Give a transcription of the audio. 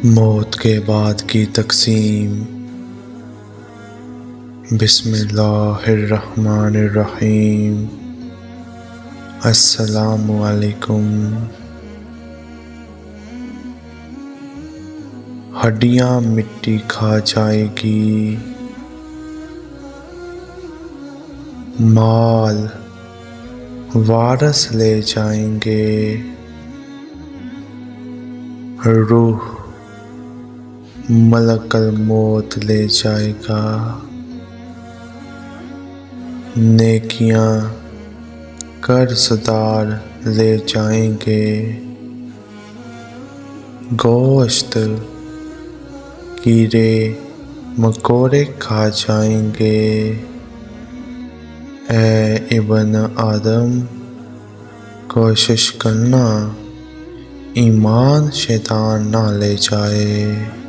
मौत के बाद की तक़सीम। बिस्मिल्लाहिर्रहमानिर्रहीम। अस्सलामु अलैकुम। हड्डियाँ मिट्टी खा जाएगी, माल वारस ले जाएंगे, रूह मलकल मौत ले जाएगा, नेकियां कर्ज़दार ले जाएंगे, गोश्त कीड़े मकोड़े खा जाएंगे। ए इब्न आदम, कोशिश करना ईमान शैतान ना ले जाए।